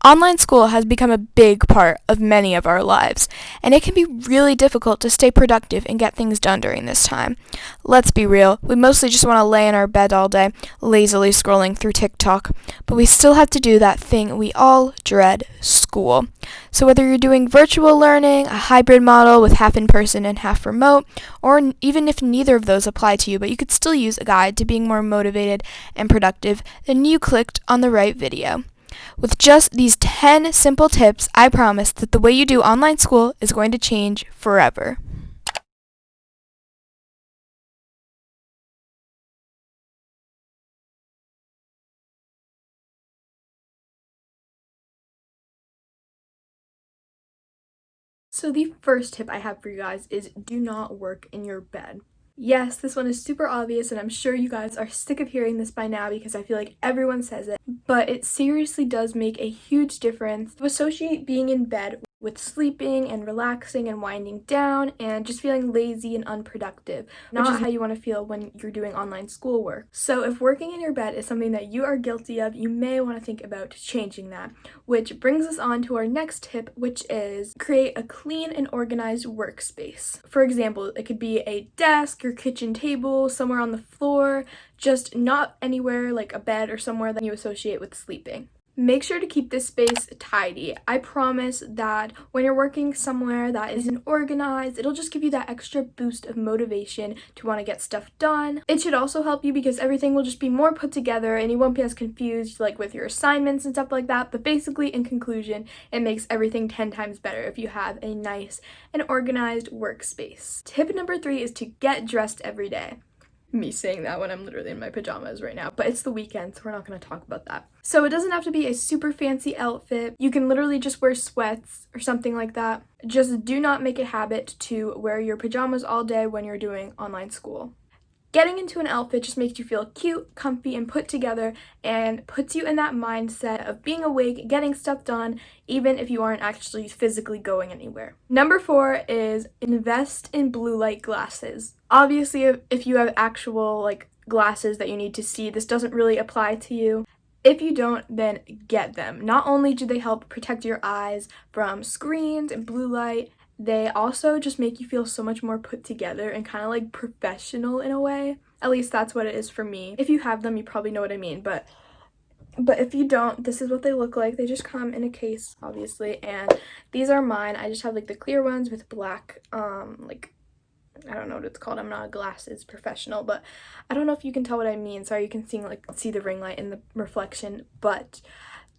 Online school has become a big part of many of our lives, and it can be really difficult to stay productive and get things done during this time. Let's be real, we mostly just want to lay in our bed all day, lazily scrolling through TikTok, but we still have to do that thing we all dread, school. So whether you're doing virtual learning, a hybrid model with half in-person and half remote, or even if neither of those apply to you, but you could still use a guide to being more motivated and productive, then you clicked on the right video. With just these 10 simple tips, I promise that the way you do online school is going to change forever. So the first tip I have for you guys is do not work in your bed. Yes, this one is super obvious, and I'm sure you guys are sick of hearing this by now because I feel like everyone says it, but it seriously does make a huge difference to associate being in bed with sleeping and relaxing and winding down and just feeling lazy and unproductive, not how you want to feel when you're doing online schoolwork. So if working in your bed is something that you are guilty of, you may want to think about changing that, which brings us on to our next tip, which is create a clean and organized workspace. For example, it could be a desk, your kitchen table, somewhere on the floor, just not anywhere like a bed or somewhere that you associate with sleeping. Make sure to keep this space tidy. I promise that when you're working somewhere that isn't organized, it'll just give you that extra boost of motivation to want to get stuff done. It should also help you because everything will just be more put together and you won't be as confused like with your assignments and stuff like that. But basically, in conclusion, it makes everything 10 times better if you have a nice and organized workspace. Tip number 3 is to get dressed every day. Me saying that when I'm literally in my pajamas right now, but it's the weekend, so we're not going to talk about that. So it doesn't have to be a super fancy outfit. You can literally just wear sweats or something like that. Just do not make it a habit to wear your pajamas all day when you're doing online school. Getting into an outfit just makes you feel cute, comfy, and put together, and puts you in that mindset of being awake, getting stuff done, even if you aren't actually physically going anywhere. Number 4 is invest in blue light glasses. Obviously, if you have actual glasses that you need to see, this doesn't really apply to you. If you don't, then get them. Not only do they help protect your eyes from screens and blue light, they also just make you feel so much more put together and kind of like professional in a way. At least that's what it is for me. If you have them, you probably know what I mean, but if you don't, this is what they look like. They just come in a case, obviously, and these are mine. I just have like the clear ones with black, I don't know what it's called. I'm not a glasses professional, but I don't know if you can tell what I mean. Sorry, you can see the ring light in the reflection, but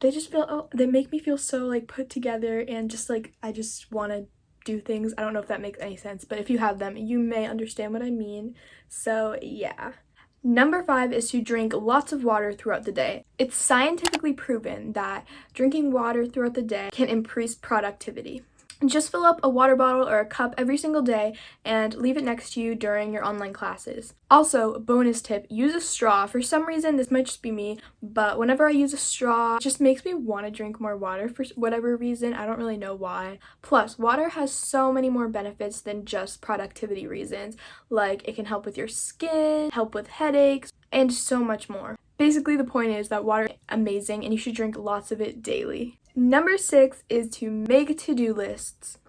they just feel, they make me feel so like put together and just like I just want to do things. I don't know if that makes any sense, but if you have them, you may understand what I mean. So yeah. Number 5 is to drink lots of water throughout the day. It's scientifically proven that drinking water throughout the day can increase productivity. Just fill up a water bottle or a cup every single day and leave it next to you during your online classes. Also, bonus tip, use a straw. For some reason, this might just be me, but whenever I use a straw, it just makes me want to drink more water for whatever reason. I don't really know why. Plus, water has so many more benefits than just productivity reasons. Like, it can help with your skin, help with headaches, and so much more. Basically, the point is that water is amazing and you should drink lots of it daily. Number 6 is to make to-do lists.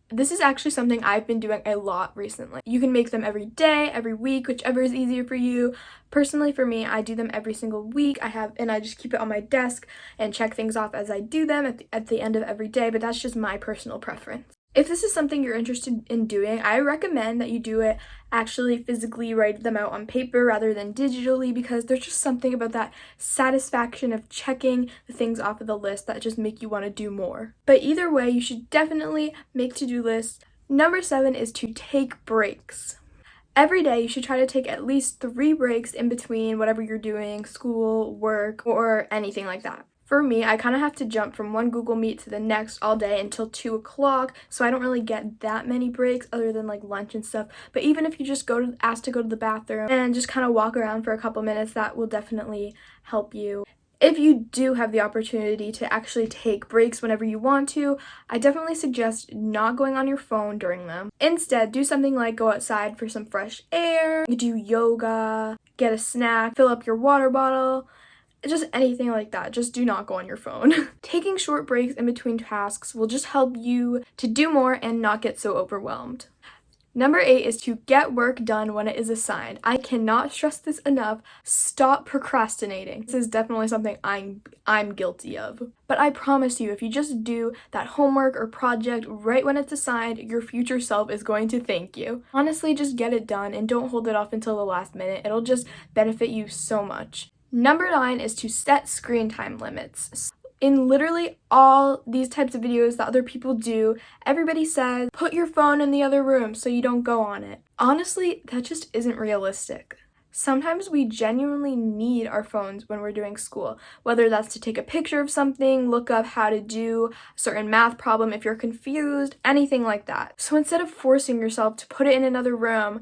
This is actually something I've been doing a lot recently. You can make them every day, every week, whichever is easier for you. Personally, for me, I do them every single week. I just keep it on my desk and check things off as I do them at the end of every day, but that's just my personal preference. If this is something you're interested in doing, I recommend that you do it actually physically, write them out on paper rather than digitally, because there's just something about that satisfaction of checking the things off of the list that just make you want to do more. But either way, you should definitely make to-do lists. Number 7 is to take breaks. Every day, you should try to take at least 3 breaks in between whatever you're doing, school, work, or anything like that. For me, I kind of have to jump from one Google Meet to the next all day until 2 o'clock, so I don't really get that many breaks other than like lunch and stuff. But even if you just ask to go to the bathroom and just kind of walk around for a couple minutes, that will definitely help you. If you do have the opportunity to actually take breaks whenever you want to, I definitely suggest not going on your phone during them. Instead, do something like go outside for some fresh air, do yoga, get a snack, fill up your water bottle, just anything like that. Just do not go on your phone. Taking short breaks in between tasks will just help you to do more and not get so overwhelmed. Number 8 is to get work done when it is assigned. I cannot stress this enough. Stop procrastinating. This is definitely something I'm guilty of. But I promise you, if you just do that homework or project right when it's assigned, your future self is going to thank you. Honestly, just get it done and don't hold it off until the last minute. It'll just benefit you so much. Number 9 is to set screen time limits. In literally all these types of videos that other people do, everybody says, put your phone in the other room so you don't go on it. Honestly, that just isn't realistic. Sometimes we genuinely need our phones when we're doing school, whether that's to take a picture of something, look up how to do a certain math problem if you're confused, anything like that. So instead of forcing yourself to put it in another room,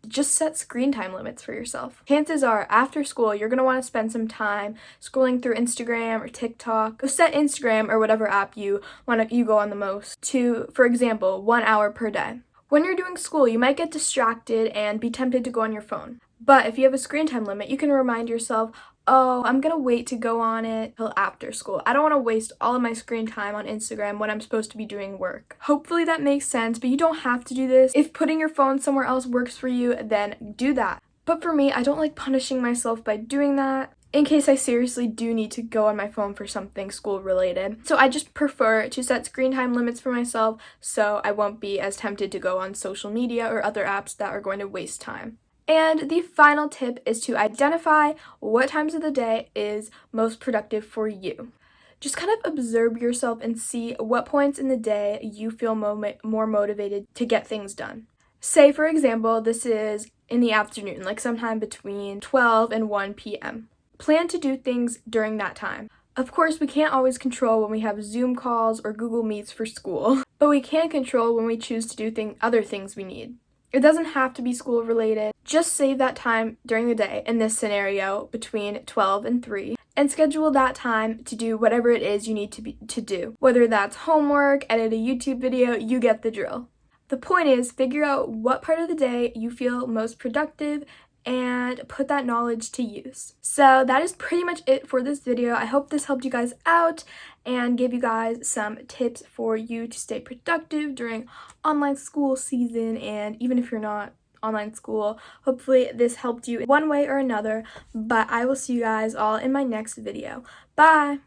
just set screen time limits for yourself. Chances are, after school, you're going to want to spend some time scrolling through Instagram or TikTok. Go set Instagram or whatever app you go on the most to, for example, 1 hour per day. When you're doing school, you might get distracted and be tempted to go on your phone. But if you have a screen time limit, you can remind yourself, oh, I'm gonna wait to go on it till after school. I don't want to waste all of my screen time on Instagram when I'm supposed to be doing work. Hopefully that makes sense, but you don't have to do this. If putting your phone somewhere else works for you, then do that. But for me, I don't like punishing myself by doing that in case I seriously do need to go on my phone for something school related. So I just prefer to set screen time limits for myself so I won't be as tempted to go on social media or other apps that are going to waste time. And the final tip is to identify what times of the day is most productive for you. Just kind of observe yourself and see what points in the day you feel more motivated to get things done. Say, for example, this is in the afternoon, like sometime between 12 and 1 p.m. Plan to do things during that time. Of course, we can't always control when we have Zoom calls or Google Meets for school, but we can control when we choose to do other things we need. It doesn't have to be school related. Just save that time during the day, in this scenario, between 12 and 3, and schedule that time to do whatever it is you need to do. Whether that's homework, edit a YouTube video, you get the drill. The point is, figure out what part of the day you feel most productive and put that knowledge to use. So that is pretty much it for this video. I hope this helped you guys out and gave you guys some tips for you to stay productive during online school season, and even if you're not online school, hopefully this helped you in one way or another. But I will see you guys all in my next video. Bye!